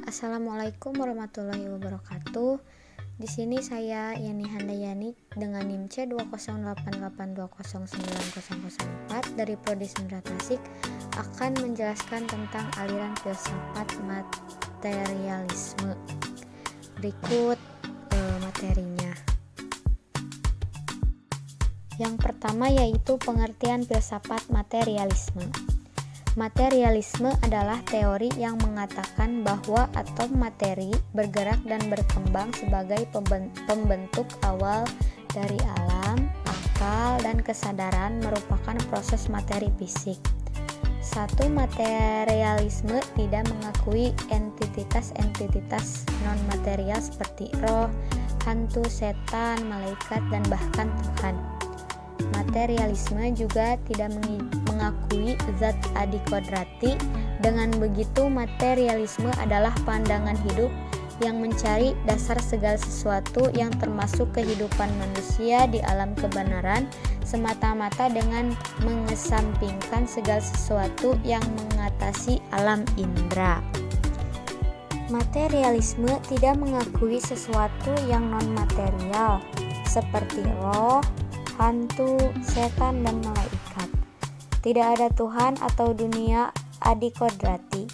Assalamualaikum warahmatullahi wabarakatuh. Di sini saya Yani Handayani dengan NIM C208820904 dari Prodi Sendra Tasik akan menjelaskan tentang aliran filsafat materialisme. Berikut materinya. Yang pertama yaitu pengertian filsafat materialisme. Materialisme adalah teori yang mengatakan bahwa atom materi bergerak dan berkembang sebagai pembentuk awal dari alam, akal, dan kesadaran merupakan proses materi fisik. Satu, materialisme tidak mengakui entitas-entitas non-material seperti roh, hantu, setan, malaikat, dan bahkan Tuhan. Materialisme juga tidak mengakui zat adikodrati. Dengan begitu, materialisme adalah pandangan hidup yang mencari dasar segala sesuatu yang termasuk kehidupan manusia di alam kebenaran semata-mata dengan mengesampingkan segala sesuatu yang mengatasi alam indera. Materialisme tidak mengakui sesuatu yang non-material seperti roh, hantu, setan, dan malaikat. Tidak ada Tuhan atau dunia adikodrati.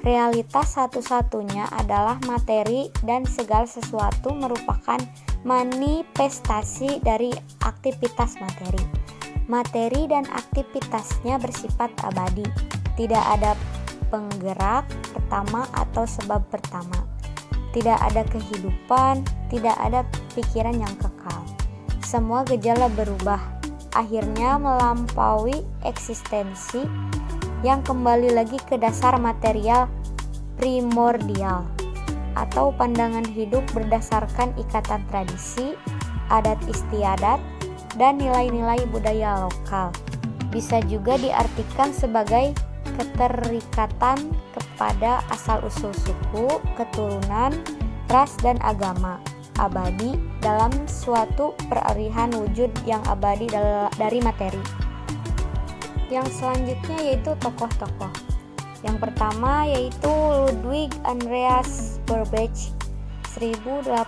Realitas satu-satunya adalah materi dan segala sesuatu merupakan manifestasi dari aktivitas materi. Materi dan aktivitasnya bersifat abadi. Tidak ada penggerak pertama atau sebab pertama. Tidak ada kehidupan, tidak ada pikiran yang kekal. Semua gejala berubah, akhirnya melampaui eksistensi yang kembali lagi ke dasar material primordial atau pandangan hidup berdasarkan ikatan tradisi, adat istiadat, dan nilai-nilai budaya lokal. Bisa juga diartikan sebagai keterikatan kepada asal-usul suku, keturunan, ras, dan agama abadi dalam suatu peralihan wujud yang abadi dari materi. Yang selanjutnya yaitu tokoh-tokoh. Yang pertama yaitu Ludwig Andreas Burbage 1804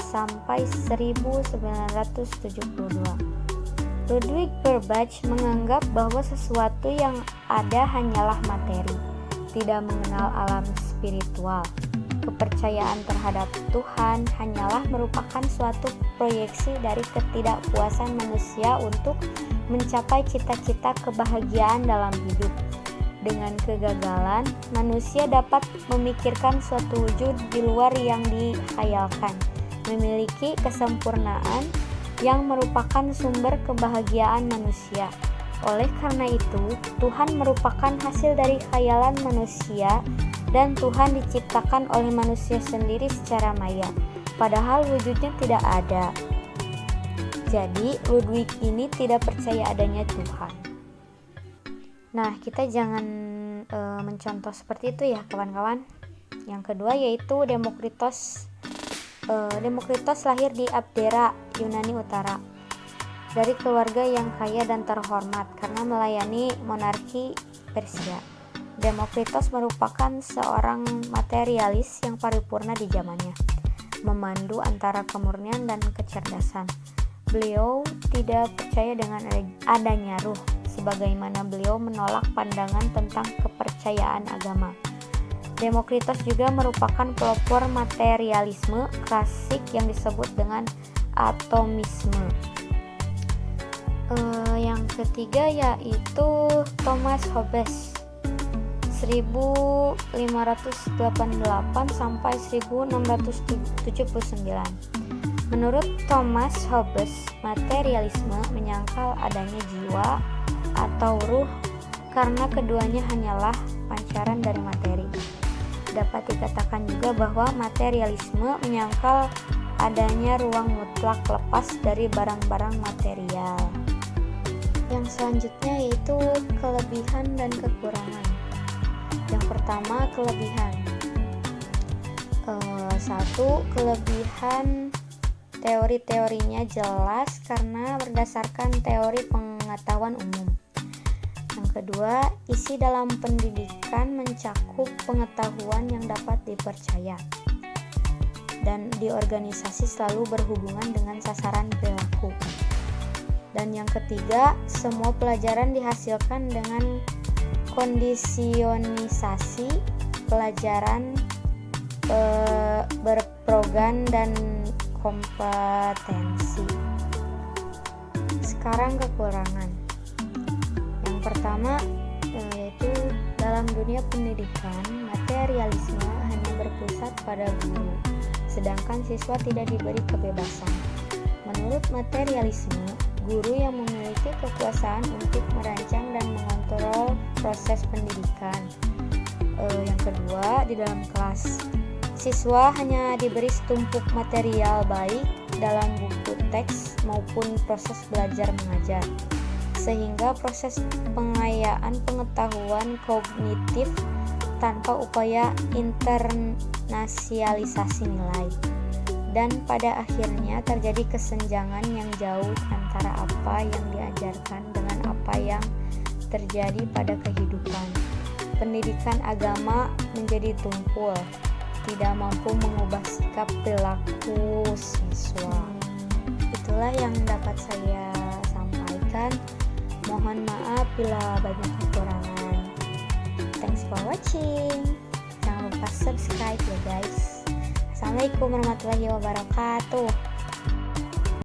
sampai 1972. Ludwig Burbage menganggap bahwa sesuatu yang ada hanyalah materi, tidak mengenal alam spiritual. Kepercayaan terhadap Tuhan hanyalah merupakan suatu proyeksi dari ketidakpuasan manusia untuk mencapai cita-cita kebahagiaan dalam hidup. Dengan kegagalan, manusia dapat memikirkan suatu wujud di luar yang dihayalkan, memiliki kesempurnaan yang merupakan sumber kebahagiaan manusia. Oleh karena itu, Tuhan merupakan hasil dari khayalan manusia, dan Tuhan diciptakan oleh manusia sendiri secara maya, padahal wujudnya tidak ada. Jadi, Ludwig ini tidak percaya adanya Tuhan. Nah, kita jangan mencontoh seperti itu ya, kawan-kawan. Yang kedua yaitu Demokritos. Demokritos lahir di Abdera, Yunani Utara, dari keluarga yang kaya dan terhormat karena melayani monarki Persia. Demokritos merupakan seorang materialis yang paripurna di zamannya, memandu antara kemurnian dan kecerdasan. Beliau tidak percaya dengan adanya ruh, sebagaimana beliau menolak pandangan tentang kepercayaan agama. Demokritos juga merupakan pelopor materialisme klasik yang disebut dengan atomisme. Yang ketiga yaitu Thomas Hobbes 1588 sampai 1679. Menurut Thomas Hobbes, materialisme menyangkal adanya jiwa atau ruh karena keduanya hanyalah pancaran dari materi. Dapat dikatakan juga bahwa materialisme menyangkal adanya ruang mutlak lepas dari barang-barang material. Yang selanjutnya yaitu kelebihan dan kekurangan. Yang pertama, kelebihan. Satu, kelebihan teori-teorinya jelas karena berdasarkan teori pengetahuan umum. Yang kedua, isi dalam pendidikan mencakup pengetahuan yang dapat dipercaya dan di organisasi selalu berhubungan dengan sasaran perilaku. Dan yang ketiga, semua pelajaran dihasilkan dengan kondisionisasi pelajaran berprogram dan kompetensi. Sekarang kekurangan. Yang pertama yaitu dalam dunia pendidikan, materialisme hanya berpusat pada guru, sedangkan siswa tidak diberi kebebasan. Menurut materialisme, guru yang memiliki kekuasaan untuk merancang dan mengontrol proses pendidikan. Yang kedua, di dalam kelas, siswa hanya diberi setumpuk material baik dalam buku teks maupun proses belajar mengajar, sehingga proses pengayaan pengetahuan kognitif tanpa upaya internasionalisasi nilai. Dan pada akhirnya terjadi kesenjangan yang jauh antara apa yang diajarkan dengan apa yang terjadi pada kehidupan. Pendidikan agama menjadi tumpul, tidak mampu mengubah sikap perilaku siswa. Itulah yang dapat saya sampaikan. Mohon maaf bila banyak kekurangan. Thanks for watching. Jangan lupa subscribe ya guys. Assalamualaikum warahmatullahi wabarakatuh.